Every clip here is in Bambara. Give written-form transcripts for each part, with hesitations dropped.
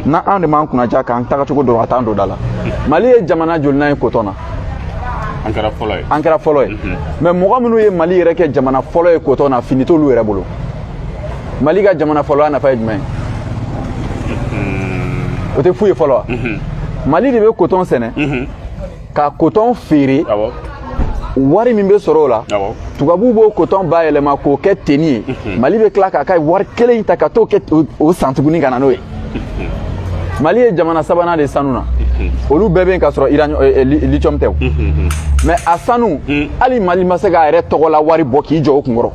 na an de man kunna ja kan taga cogo do atan do dala Mali ye jamana jolna ye coton na ankara folo ye mais mɔgɔ minnu ye Mali yɛrɛ kɛ jamana folo ye coton na fini t'olu yɛrɛ bolo Mali ka jamana folo a nafa ye jumɛn o tɛ fu ye fɔlɔ wa Mali de bɛ coton sɛnɛ ka coton feere wari min bɛ sɔrɔ o la tubabu b'o coton bayɛlɛma k'o kɛ tenni ye Mali bɛ tila k'a ka wari kelen in ta ka t'o kɛ o san tuguni ka na n'o ye Mali ye jamana sabanan de sanu na olu bɛɛ bɛ ka sɔrɔ lithium tɛ mais a sanu hali Mali ma se k'a yɛrɛ tɔgɔ la wari bɔ k'i jɔ o kunkɔrɔ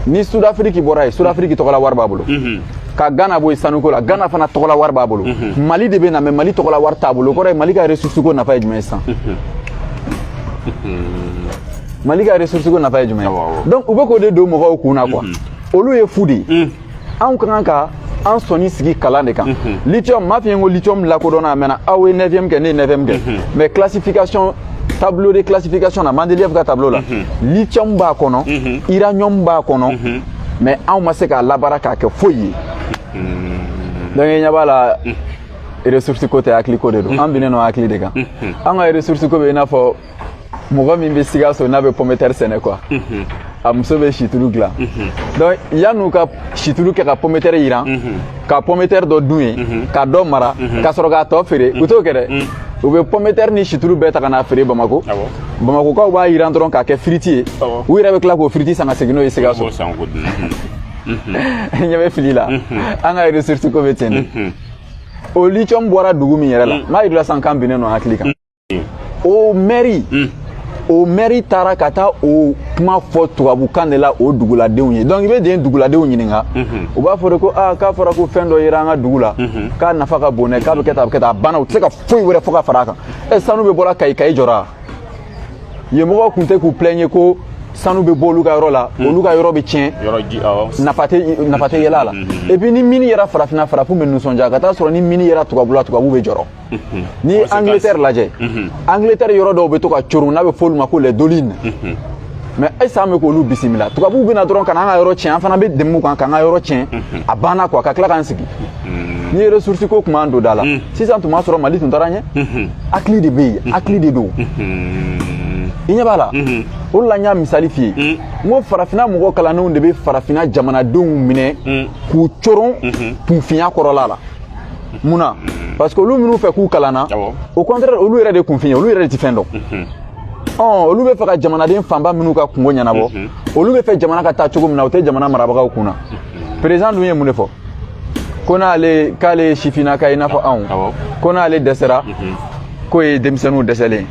ni Sud-Afrique bɔra yen Sud-Afrique tɔgɔ la wari b'a bolo ka Ghana bɔ yen sanuko la Ghana fana tɔgɔ la wari b'a bolo Mali de bɛ na mais Mali tɔgɔ la wari t'a bolo o kɔrɔ ye Mali ka ressource ko nafa ye jumɛn ye sisan Mali ka ressource ko nafa ye jumɛn ye donc u bɛ k'o de don mɔgɔw kun na quoi olu ye fu de ye anw ka kan ka an sɔnni sigi kalan de kan lithium m'a f'i ye ko lithium lakodɔnna a mɛnna aw ye 9e kɛ ne ye 9e kɛ mais classification tableau de classification na Mendeleev ka tableau la lithium b'a kɔnɔ uranium b'a kɔnɔ mais anw ma se k'a labaara k'a kɛ foyi ye donc i ɲɛ b'a la ressource ko tɛ hakili ko de don an binnen don hakili de kan an ka ressource ko bɛ i n'a fɔ mɔgɔ min bɛ Sikaso n'a bɛ pomme de terre sɛnɛ quoi a muso bɛ situlu dilan donc yan'u ka situlu kɛ ka pomme de terre yiran ka pomme de terre dɔ dun ye ka dɔ mara ka sɔrɔ k'a tɔ feere u t'o kɛ dɛ u bɛ pomme de terre ni situlu bɛɛ ta ka n'a feere Bamako Bamakokaw b'a yiran dɔrɔn k'a kɛ firiti ye u yɛrɛ bɛ tila k'o firiti san ka segin n'o ye Sikaso ɲɛ bɛ fili la an ka ressource ko bɛ ten de o lithium bɔra dugu min yɛrɛ la m'a yirala san kan binnen don hakili kan o mairie taara ka taa o kuma fɔ tubabukan de la o duguladenw ye donc i bɛ den duguladenw ɲininka u b'a fɔ de ko k'a fɔra ko fɛn dɔ yera an ka dugu la k'a nafa ka bon dɛ k'a bɛ kɛ tan a bɛ kɛ tan a banna u tɛ se ka foyi wɛrɛ fɔ ka fara a kan sanu bɛ bɔra Kayi jɔra yen mɔgɔw tun tɛ k'u plaignre ko sanu bɛ bɔ olu ka yɔrɔ la olu ka yɔrɔ bɛ tiɲɛ nafa tɛ yɛlɛ a la et puis ni mini yɛrɛ farafinna farafinw bɛ nisɔndiya ka taa sɔrɔ ni mini yɛrɛ tubabu la tubabu bɛ jɔrɔ ni Angleterre lajɛ Angleterre yɔrɔ dɔw bɛ to ka coron n'a bɛ fɔ olu ma ko les dolines mais ayisa an bɛ k'olu bisimila tubabuw bɛ na dɔrɔn ka na an ka yɔrɔ tiɲɛ an fana bɛ dɛmɛ u kan k'an ka yɔrɔ tiɲɛ a banna quoi ka tila k'an sigi ni ye ressource ko tun b'an don da la sisan tun b'a sɔrɔ Mali tun taara ɲɛ hakili de bɛ yen hakili de don i ɲɛ b'a la o de la n y'a misali f'i ye n ko farafinna mɔgɔ kalannenw de bɛ farafinna jamanadenw minɛ k'u coron kunfinya kɔrɔla la mun na parce que olu minnu fɛ k'u kalanna au contraire olu yɛrɛ de kunfinya olu yɛrɛ de tɛ fɛn dɔn olu bɛ fɛ ka jamanaden fanba minnu ka kungo ɲɛnabɔ olu bɛ fɛ jamana ka taa cogo min na o tɛ jamana marabagaw kun na président dun ye mun de fɔ ko n'ale k'ale ye sifinnaka ye i n'a fɔ anw ko n'ale dɛsɛra k'o ye denmisɛnninw dɛsɛlen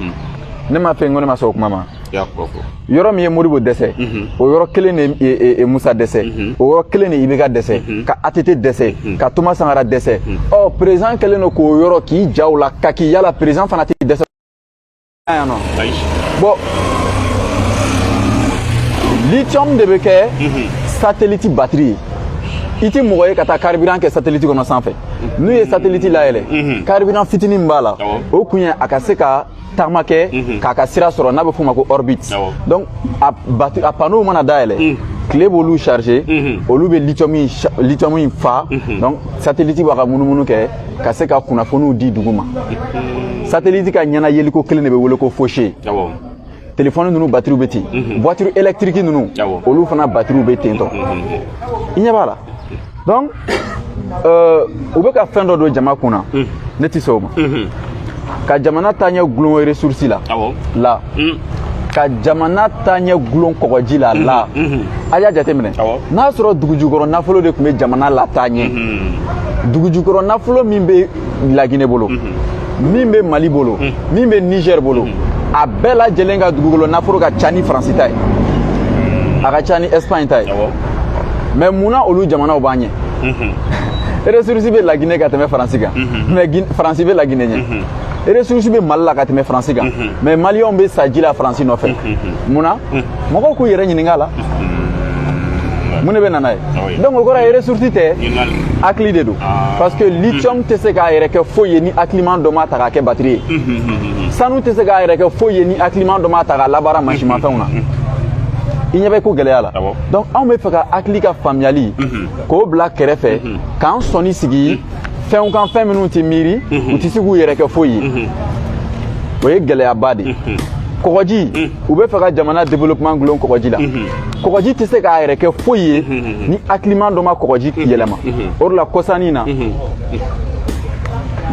ne ma fɛn ko ne ma sɔn o kuma ma yɔrɔ min ye Modibo dɛsɛ o yɔrɔ kelen de ye Musa dɛsɛ o yɔrɔ kelen de ye Ibeka dɛsɛ ka ATT dɛsɛ ka Thomas Sankara dɛsɛ président kɛlen don k'o yɔrɔ k'i ja o la ka k'i yala président fana tɛ dɛsɛ yan nɔ bon lithium de bɛ kɛ satellite batterie ye i tɛ mɔgɔ ye ka taa carburant kɛ satellite kɔnɔ sanfɛ n'u ye satellite layɛlɛ carburant fitinin min b'a la o kun ye a ka se ka tagama kɛ k'a ka sira sɔrɔ n'a bɛ f'o ma ko orbite donc a panneau mana dayɛlɛ tile b'olu charger olu bɛ lithium in fa donc satellite b'a ka munumunu kɛ ka se ka kunnafoniw di dugu ma satellite ka ɲɛna yeliko kelen de bɛ wele ko fauché téléphone ninnu batterie bɛ ten voiture électrique ninnu olu fana batterie bɛ ten tɔ i ɲɛ b'a la donc u bɛ ka fɛn dɔ don jama kun na ne tɛ sɔn o ma ka jamana taaɲɛ gulon ressource la ka jamana taaɲɛ gulon kɔgɔji la a y'a jateminɛ n'a sɔrɔ dugujukɔrɔ nafolo de tun bɛ jamana la taaɲɛ dugujukɔrɔ nafolo min bɛ Laginɛ bolo min bɛ Mali bolo min bɛ Niger bolo a bɛɛ lajɛlen ka dugukolo nafolo ka ca ni Faransi ta ye a ka ca ni Espagne ta ye mais munna olu jamanaw b'an ɲɛ ressource bɛ Laginɛ ka tɛmɛ Faransi kan mais Faransi bɛ Laginɛ ɲɛ ressource bɛ Mali la ka tɛmɛ Faransi kan mais Maliyɛnw bɛ sa ji la Faransi nɔfɛ munna mɔgɔw k'u yɛrɛ ɲininka a la mun de bɛ na n'a ye donc o kɔrɔ ye ressource tɛ hakili de don parce que lithium tɛ se k'a yɛrɛ kɛ foyi ye ni hakiliman dɔ ma ta k'a kɛ batterie ye. Sanu tɛ se k'a yɛrɛ kɛ foyi ye ni hakiliman dɔ ma ta k'a labaara mansimafɛnw na. i ɲɛ bɛ ko gɛlɛya la donc anw bɛ fɛ ka hakili ka faamuyali k'o bila kɛrɛfɛ k'an sɔnni sigi fɛnw kan fɛn minnu tɛ miiri u tɛ se k'u yɛrɛ kɛ foyi ye o ye gɛlɛyaba de kɔgɔji u bɛ fɛ ka jamana développement gulon kɔgɔji la kɔgɔji tɛ se k'a yɛrɛ kɛ foyi ye ni hakiliman dɔ ma kɔgɔji yɛlɛma o de la kɔsannin na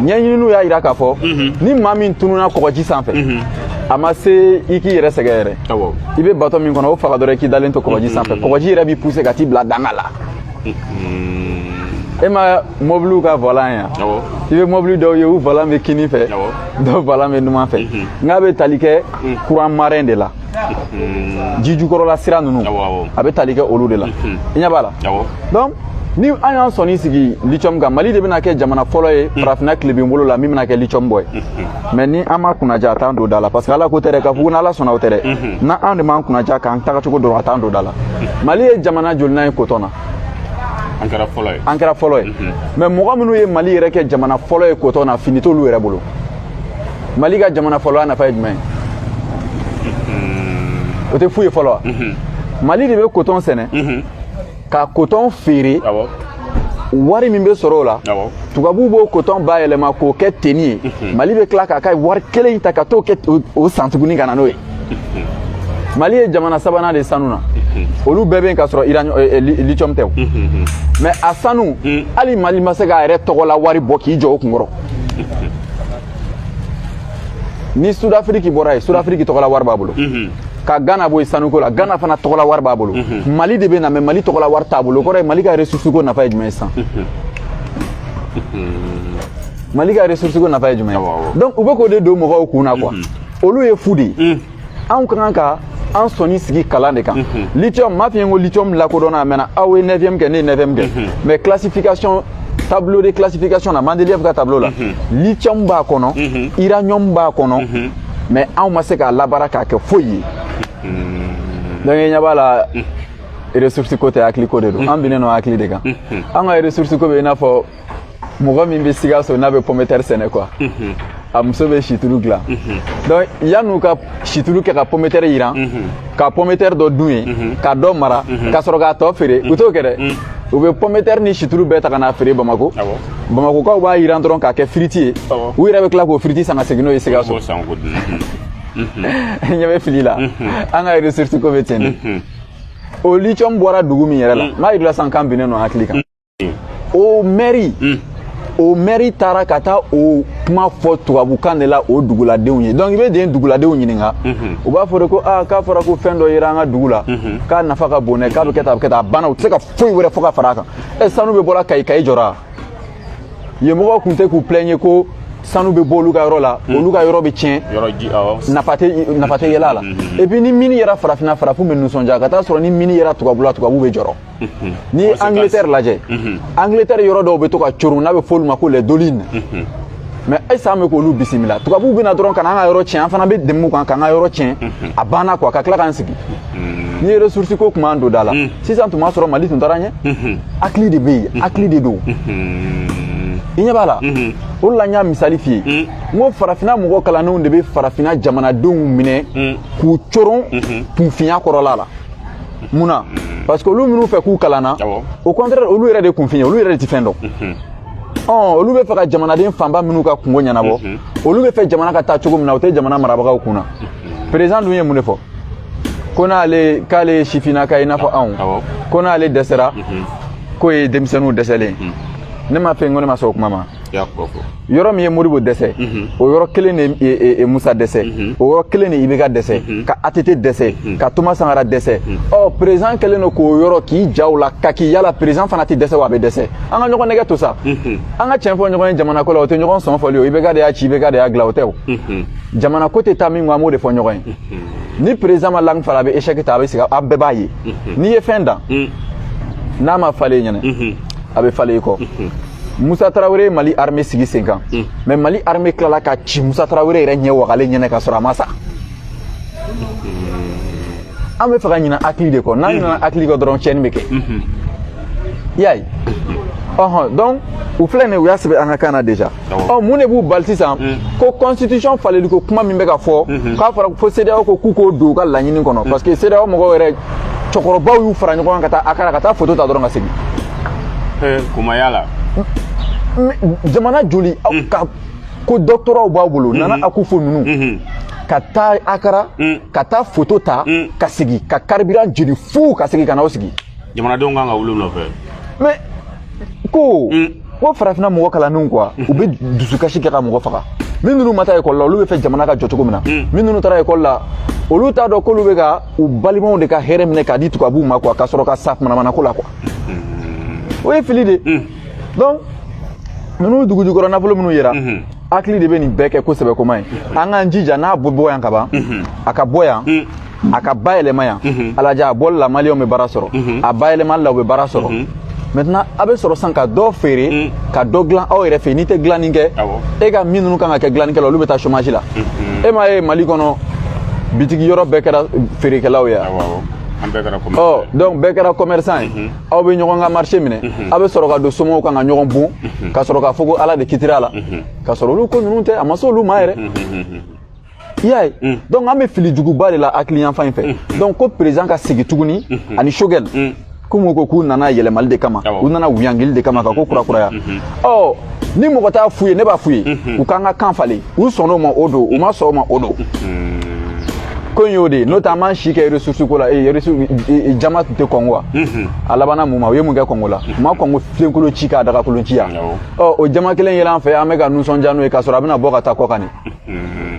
ɲɛɲininiw y'a jira k'a fɔ ni maa min tununa kɔgɔji sanfɛ a ma se i k'i yɛrɛ sɛgɛ yɛrɛ i bɛ bato min kɔnɔ o faga dɔrɔn i k'i dalen to kɔgɔji sanfɛ kɔgɔji yɛrɛ b'i pousser ka t'i bila danga la e ma mobiliw ka volant yan i bɛ mobili dɔw ye u volant bɛ kini fɛ dɔw volant bɛ numan fɛ n'a bɛ tali kɛ courant marin de la ji jukɔrɔla sira ninnu a bɛ tali kɛ olu de la i ɲɛ b'a la donc ni an y'an sɔnni sigi lithium kan Mali de bɛna kɛ jamana fɔlɔ ye farafinna tilebin bolo la min bɛna kɛ lithium bɔ ye mais ni an ma kunnaja a t'an don da la parce que ala ko tɛ dɛ k'a fɔ ko n'ala sɔnna o tɛ dɛ n'an de m'an kunnaja k'an tagacogo dɔrɔn a t'an don da la Mali ye jamana jolinan ye coton na an kɛra fɔlɔ ye mais mɔgɔ minnu ye Mali yɛrɛ kɛ jamana fɔlɔ ye coton na fini t'olu yɛrɛ bolo Mali ka jamana fɔlɔ nafa ye jumɛn ye o tɛ fu ye fɔlɔ wa Mali de bɛ coton sɛnɛ ka coton feere wari min bɛ sɔrɔ o la tubabuw b'o coton bayɛlɛma k'o kɛ tenni ye Mali bɛ tila k'a ka wari kelen in ta ka t'o kɛ o san tuguni ka na n'o ye Mali ye jamana sabanan de sanu na olu bɛɛ bɛ yen ka sɔrɔ lithium tɛ mais a sanu hali Mali ma se k'a yɛrɛ tɔgɔla wari bɔ k'i jɔ o kunkɔrɔ ni Sud-Afrique bɔra yen Sud-Afrique tɔgɔla wari b'a bolo ka Ghana bɔ yen sanuko la Ghana fana tɔgɔla wari b'a bolo Mali de bɛ na mais Mali tɔgɔla wari t'a bolo o kɔrɔ ye Mali ka ressource ko nafa ye jumɛn ye sisan Mali ka ressource ko nafa ye jumɛn ye donc u bɛ k'o de don mɔgɔw kun na quoi olu ye fu de ye anw ka kan ka an sɔnni sigi kalan de kan lithium m'a f'i ye ko lithium lakodɔnna a mɛnna aw ye 9e kɛ ne ye 9e kɛ mais classification tableau de classification na Mendeleev ka tableau la lithium b'a kɔnɔ uranium b'a kɔnɔ mais anw ma se k'a labaara k'a kɛ foyi ye donc i ɲɛ b'a la ressource ko tɛ hakili ko de don an binnen don hakili de kan an ka ressource ko bɛ i n'a fɔ mɔgɔ min bɛ Sikaso n'a bɛ pomme de terre sɛnɛ quoi a muso bɛ situlu dilan donc yan'u ka situlu kɛ ka pomme de terre yiran ka pomme de terre dɔ dun ye ka dɔ mara ka sɔrɔ k'a tɔ feere u t'o kɛ dɛ u bɛ pomme de terre ni situlu bɛɛ ta ka n'a feere Bamako Bamakokaw b'a yiran dɔrɔn k'a kɛ firiti ye u yɛrɛ bɛ tila k'o firiti san ka segin n'o ye Sikaso ɲɛ bɛ fili la an ka ressource ko bɛ ten de o lithium bɔra dugu min yɛrɛ la m'a yirala san kan binnen don hakili kan o mairie taara ka taa o kuma fɔ tubabukan de la o duguladenw ye donc i bɛ den duguladenw ɲininka u b'a fɔ de ko k'a fɔra ko fɛn dɔ yera an ka dugu la k'a nafa ka bon dɛ k'a bɛ kɛ tan a bɛ kɛ tan a banna u tɛ se ka foyi wɛrɛ fɔ ka fara a kan sanu bɛ bɔra Kayi jɔra yen mɔgɔw tun tɛ k'u plaignre ko sanu bɛ bɔ olu ka yɔrɔ la olu ka yɔrɔ bɛ tiɲɛ nafa tɛ yɛlɛ a la et puis ni mini yɛrɛ farafinna farafinw bɛ nisɔndiya ka taa sɔrɔ ni mini yɛrɛ tubabu la tubabuw bɛ jɔrɔ ni ye Angleterre lajɛ Angleterre yɔrɔ dɔw bɛ to ka coron n'a bɛ fɔ olu ma ko les dolines mais est-ce que an bɛ k'olu bisimila tubabuw bɛ na dɔrɔn ka na an ka yɔrɔ tiɲɛ an fana bɛ dɛmɛ u kan k'an ka yɔrɔ tiɲɛ a banna quoi ka tila k'an sigi ni ye ressource ko tun b'an don da la sisan tun b'a sɔrɔ Mali tun taara ɲɛ hakili de bɛ yen hakili de don i ɲɛ b'a la o de la n y'a misali f'i ye n ko farafinna mɔgɔ kalannenw de bɛ farafinna jamanadenw minɛ k'u coron kunfinya kɔrɔla la mun na parce que olu minnu fɛ k'u kalanna au contraire olu yɛrɛ de kunfinya olu yɛrɛ de tɛ fɛn dɔn olu bɛ fɛ ka jamanaden fanba minnu ka kungo ɲɛnabɔ olu bɛ fɛ jamana ka taa cogo min na o tɛ jamana marabagaw kun na président dun ye mun de fɔ ko n'ale k'ale ye sifinnaka i n'a fɔ anw ko n'ale dɛsɛra k'o ye denmisɛnninw dɛsɛlen ne ma fɛn ko ne ma sɔn o kuma ma yɔrɔ min ye Modibo dɛsɛ o yɔrɔ kelen de ye Musa dɛsɛ o yɔrɔ kelen de ye Ibeka dɛsɛ ka ATT dɛsɛ ka Thomas Sankara dɛsɛ président kɛlen don k'o yɔrɔ k'i ja o la ka k'i yala président fana tɛ dɛsɛ wa a bɛ dɛsɛ an ka ɲɔgɔn nɛgɛ to sa an ka tiɲɛ fɔ ɲɔgɔn ye jamana ko la o tɛ ɲɔgɔn sɔn fɔli o Ibeka de y'a ci Ibeka de y'a dilan o tɛ o jamana ko tɛ taa min kɔ an b'o de fɔ ɲɔgɔn ye ni président ma langue fala a bɛ échec ta a bɛ sigi a bɛɛ b'a ye n'i ye fɛn dan n'a ma falen ɲɛna a bɛ falen i kɔ Musa Traoré ye Mali armée sigi sen kan mais Mali armée tilala ka ci Musa Traoré yɛrɛ ɲɛ wagalen ɲɛnɛ ka sɔrɔ a ma sa an bɛ fɛ ka ɲinɛ hakili de kɔ n'an ɲinɛna hakili kɔ dɔrɔn tiɲɛni bɛ kɛ i y'a ye donc u filɛ nin ye u y'a sɛbɛn an ka kan na déjà mun de b'u bali sisan ko constitution faleli ko kuma min bɛ ka fɔ k'a fɔra fo CEDEAO ko k'u k'o don u ka laɲini kɔnɔ parce que CEDEAO mɔgɔw yɛrɛ cɛkɔrɔbaw y'u fara ɲɔgɔn kan ka taa Akara ka taa photo ta dɔrɔn ka segin kumaya la jamana joli ka ko doctoraw b'aw bolo Nana Akufo ninnu ka taa Akara ka taa photo ta ka segin ka carburant jeli fu ka segin ka n'aw sigi jamanadenw kan ka wuli nɔfɛ mais ko farafina mɔgɔ kalannenw quoi u bɛ dusukasi kɛ ka mɔgɔ faga min ninnu ma taa école la olu bɛ fɛ jamana ka jɔ cogo min na min ninnu taara école la olu t'a dɔn k'olu bɛ ka u balimaw de ka hɛrɛ minɛ k'a di tubabuw ma quoi ka sɔrɔ ka sa manamana ko la quoi o ye fili de donc ninnu dugujukɔrɔ nafolo minnu yera hakili de bɛ nin bɛɛ kɛ kosɛbɛ koma ye an k'an jija n'a bɔ yan ka ban a ka bɔ yan a ka bayɛlɛma yan a lajɛ a bɔli la maliyɛnw bɛ baara sɔrɔ a bayɛlɛmali la u bɛ baara sɔrɔ maintenant a bɛ sɔrɔ sisan ka dɔ feere ka dɔ dilan aw yɛrɛ fɛ n'i tɛ dilanni kɛ e ka min ninnu kan ka kɛ dilannikɛla olu bɛ taa chômage la e m'a ye Mali kɔnɔ bitigi yɔrɔ bɛɛ kɛra feerekɛlaw ye donc bɛɛ kɛra commerçant ye aw bɛ ɲɔgɔn ka marché minɛ aw bɛ sɔrɔ ka don somɔgɔw kan ka ɲɔgɔn bon ka sɔrɔ k'a fɔ ko Ala de kitira a la ka sɔrɔ olu ko ninnu tɛ a ma se olu ma yɛrɛ i y'a ye donc an bɛ fili juguba de la hakili yanfan in fɛ donc ko président ka segin tuguni ani Choguel komi ko k'u nana yɛlɛmali de kama u nana wuyangili de kama ka ko kurakuraya ni mɔgɔ t'a f'u ye ne b'a f'u ye u k'an ka kan falen u sɔnn'o ma o don u ma sɔn o ma o don ko in y'o de ye n'o tɛ an b'an si kɛ ressource ko la jama tun tɛ kɔn quoi a labanna mun ma u ye mun kɛ kɔngo la u ma kɔngo filenkolo ci k'a dagakolon ci yan o jama kelen yɛlɛ an fɛ an bɛ ka nisɔndiya n'o ye k'a sɔrɔ a bɛna bɔ ka taa kɔ kan de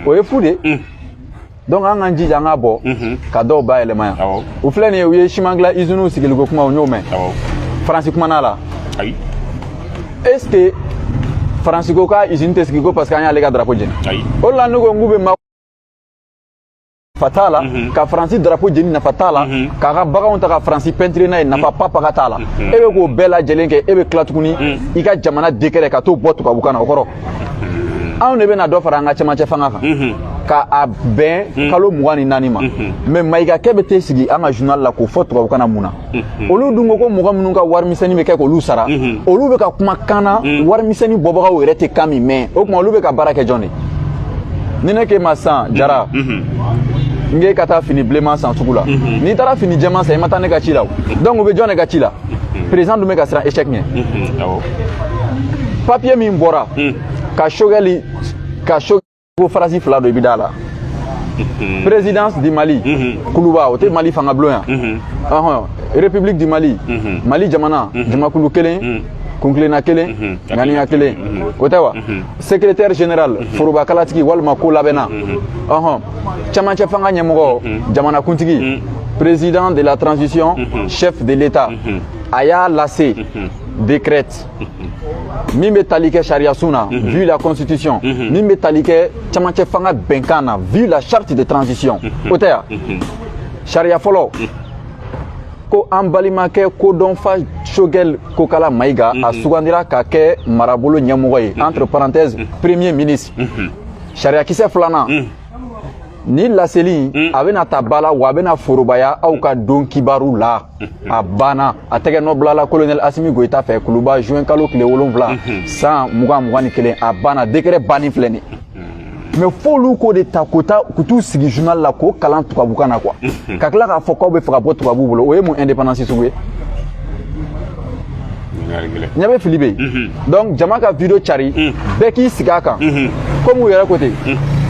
o ye fu de donc an k'an jija an k'a bɔ ka dɔw bayɛlɛma yan u filɛ nin ye u ye siman dilan usine sigiliko kuma u y'o mɛn Faransi kumana la est ce que Faransi ko ka usine tɛ sigi ko parce que an y'ale ka drapeau jeni o de la ne ko n k'u bɛ nafa t'a la ka Faransi drapeau jeni nafa t'a la k'a ka baganw ta ka Faransi peinture n'a ye nafa papa t'a la e bɛ k'o bɛɛ lajɛlen kɛ e bɛ tila tuguni i ka jamana décret ka t'o bɔ tubabukan na o kɔrɔ anw de bɛna dɔ fara an ka cɛmancɛ fanga kan k'a bɛn kalo 24 ma mais Mayiga kɛ bɛ t'e sigi an ka journal la k'o fɔ tubabukan na mun na olu dun ko ko mɔgɔ minnu ka warimisɛnnin bɛ kɛ k'olu sara olu bɛ ka kuma kan na warimisɛnnin bɔbagaw yɛrɛ tɛ kan min mɛn o tuma olu bɛ ka baara kɛ jɔn de ni ne k'e ma san Jara n k'e ka taa fini bilenman san sugu la n'i taara fini jɛman san i ma taa ne ka ci la donc u bɛ jɔn de ka ci la président dun bɛ ka siran échec ɲɛ papier min bɔra ka Choguel ko farasi fila dɔ i bɛ da la présidence du Mali kuluba o tɛ Mali fanga bulon yan république du Mali Mali jamana jamakulu kelen kunkilenna kelen ŋaniya kelen o tɛ wa secrétaire général forobaakalatigi walima ko labɛnna cɛmancɛ fanga ɲɛmɔgɔ jamanakuntigi président de la transition chef de l'état a y'a lase décrète min bɛ tali kɛ sariyasun na vu la constitution min bɛ tali kɛ cɛmancɛ fanga bɛnkan na vu la charte de transition o tɛ ya sariya fɔlɔ ko an balimakɛ kodɔnfa Choguel Kokala Mayiga a sugandira ka kɛ marabolo ɲɛmɔgɔ ye entre parenthèses premier ministre sariyakisɛ filanan ni laseli a bɛna ta ba la wa a bɛna forobaya aw ka don kibaru la a banna a tɛgɛ nɔ bilala colonel Asimi Goyita fɛ kuluba juin kalo tile 7 san 2021 a banna décret banni filɛ nin mais f'olu ko de ta k'u t'u sigi journal la k'o kalan tubabukan na quoi ka tila k'a fɔ k'aw bɛ fɛ ka bɔ tubabuw bolo o ye mun indépendance sugu ye ɲɛ bɛ fili bɛ yen donc jama ka video cari bɛɛ k'i sigi a kan comme u yɛrɛ ko ten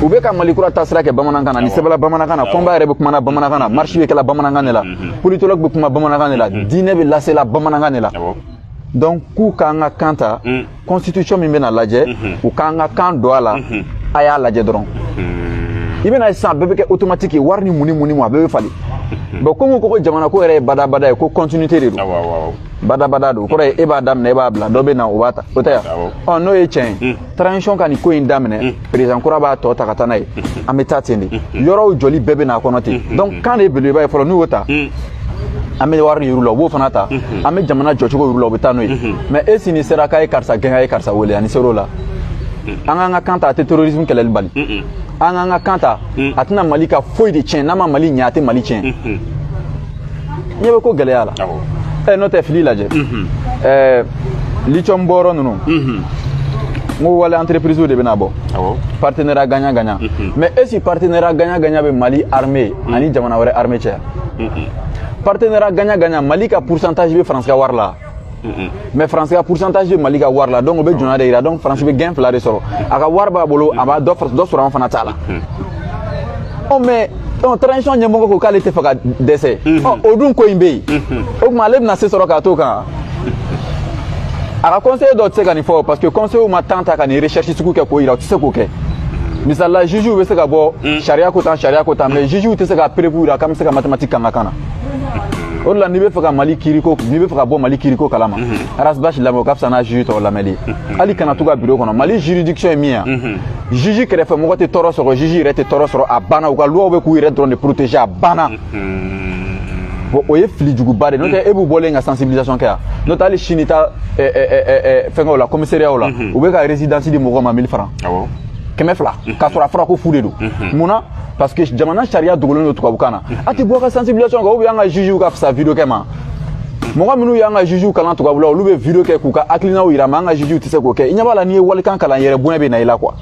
u bɛ ka Malikura taasira kɛ bamanankan na ni sɛbɛnla bamanankan na fɔnba yɛrɛ bɛ kumana bamanankan na marche bɛ kɛla bamanankan de la politologue bɛ kuma bamanankan de la diinɛ bɛ lasela bamanankan de la donc k'u k'an ka kan ta constitution min bɛna lajɛ u k'an ka kan don a la a y'a lajɛ dɔrɔn i bɛna sisan bɛɛ bɛ kɛ automatique ye wari ni muni mu a bɛɛ bɛ falen bon comme ko jamana ko yɛrɛ ye badabada ye ko continuité de don badabada don o kɔrɔ ye e b'a daminɛ e b'a bila dɔ bɛ na o b'a ta o tɛ yan n'o ye tiɲɛ ye transition ka nin ko in daminɛ président kura b'a tɔ ta ka taa n'a ye an bɛ taa ten de yɔrɔw jɔli bɛɛ bɛ n'a kɔnɔ ten donc kan de ye belebeleba ye fɔlɔ n'u y'o ta an bɛ wari yir'u la u b'o fana ta an bɛ jamana jɔcogo yir'u la u bɛ taa n'o ye mais e sini sera k'a ye karisa gɛn a ye karisa wele ani ser'o la an k'an ka kan ta a tɛ terrorisme kɛlɛli bali an k'an ka kan ta a tɛna Mali ka foyi de tiɲɛ n'a ma Mali ɲɛ a tɛ Mali tiɲɛ ɲɛ bɛ ko gɛlɛya la n'o tɛ fili lajɛ lithium boro nunu ngo wala entreprise de benabo partenaire gagnant mais est-ce partenaire gagnant be Mali armée ani jamana wara armée tia partenaire gagnant Mali ka pourcentage be France ka warla mais France ka pourcentage be Mali ka warla donc be jona de ira donc France be gain fla de soro aka warba bolo aba do soro en fana tala oh mais on transition nyambo ko kale te faka décès oh odun ko imbe o ma leb na se soro ka to kan aka conseil do tse kan fo parce que conseil ma tante kan recherche suku ke ko ira tu sais ko ke misala juju be se ka bo sharia ko tan mais juju te se ka prévoir comme se ka mathématique kan kana o la ni be faka Mali kiriko ni be faka bo Mali kiriko kalama aras bash la mo kapsa na juju to la meli ali kana to ka bureau kono Mali juridiction mia juju kere fe mo te toro so juju rete toro so abana o ka loi be ku ire drone de protéger abana bo oye fili jugu bare no te ebu bole nga sensibilisation ka no ta ali chinita fengo la commissariat la o be ka résidence di mo ma 1000 francs keme fla ka sura fra ko fude do muna parce que jamana sharia dogolo no tuka bukana ati bo ka sensibilisation ka o be nga juju ka sa video kema mo ga minu ya nga juju kala tuka bula o lube video ke ku ka aklina o ira ma nga juju tise ko ke inyabala ni wal kan kala yere buene be na ila kwa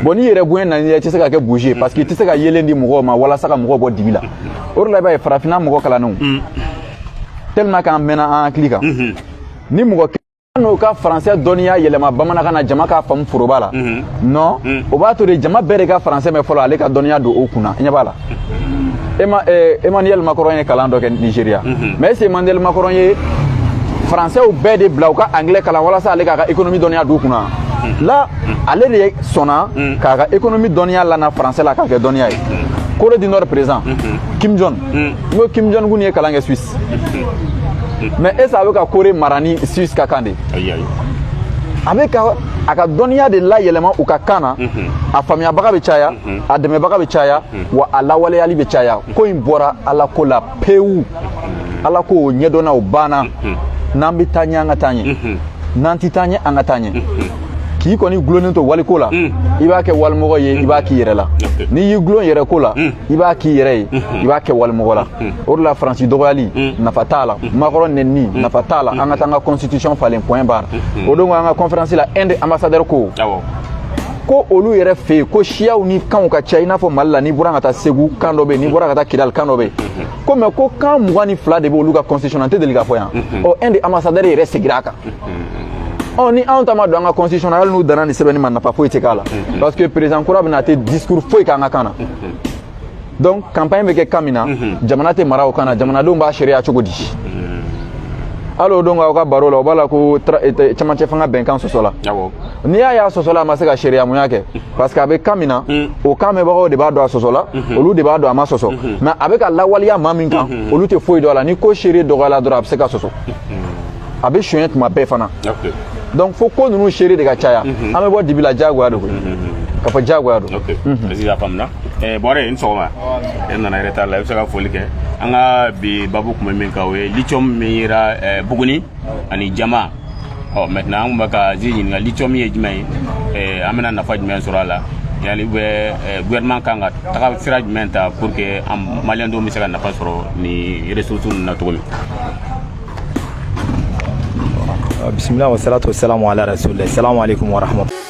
boni yere buene na ni tise ka ke bouger parce que tise ka yelendi mo ma wala saka mo bo dibila or la ba farafina mo kala no tellement ka mena en cliquant ni mo no ka français doniya yelema bamana kana jama ka fam furubala non o ba to de jama bere ka français me folo ale ka doniya do okuna nyabala Emmanuel Macron est calando ke Nigeria mais c'est Emmanuel Macron est français ou bede blauka anglais kala wala sa ale ka économie doniya do okuna là ale de sona ka économie doniya la na français la ka doniya Corée du Nord présent Kim Jong mo Kim Jong un est kalange Suisse mais est-ce avec la Corée marani Suisse kakande avec aka donia de la yelema u kakana a famia baga be chaya a deme baga be chaya wa ala wale ali be chaya ko imbora ala ko la peu ala ko nyedona u bana nambi tanya ngatanye nanti tanya angatanye ki ko ni glone to wali ko la iba ke wal mo ye iba ki yere la ni yi glone yere ko la iba ki yere iba ke wal mo la or la France dogali na fatala Macron nenni na fatala angatanga constitution falen point barre o do nga conférence la Inde ambassadeur ko ko olu yere fe ko shia ni kan ka China fo malla ni buranga ta segu kando be ni buranga ta kidal kando be ko me ko kan mwani fla de be olu ka constitutionnalité de liga fo yan o Inde ambassadeur yere segraka on ni an tama do nga constitutionnel nous dana ni sebeni man na pa fo itekala parce que président Koura bina te discours fo ikanga kana donc campagne be ke kamina jamana te mara o kana jamana do mba sharia chogodi allo do nga ka barola bala ko chama che fanga benkan sosola ni ya sosola ma se ka sharia mu yake parce que avec kamina o kame ba o de ba do sosola o lu de ba do ama soso mais avec la waliya maminka o lu te fo do la ni ko sharia do la do se ka soso abe shoyet ma be fana donc faut qu'on nous chérie de gachaya ame bo dibila jagwa do ka fa jagwa do président famna bore in soma en na reta la saka folike anga bi babu kuma men kawe lithium mira buguni ani jama oh maintenant on baka zini nga lithium ye jmai amena na faj men surala yani be gouvernement kanga taka siraj menta pour que am malien do misaka na pasoro ni ressources na to bismillah wa salatu wa salamu ala rasulillah. Assalamu alaikum wa rahmatullahi.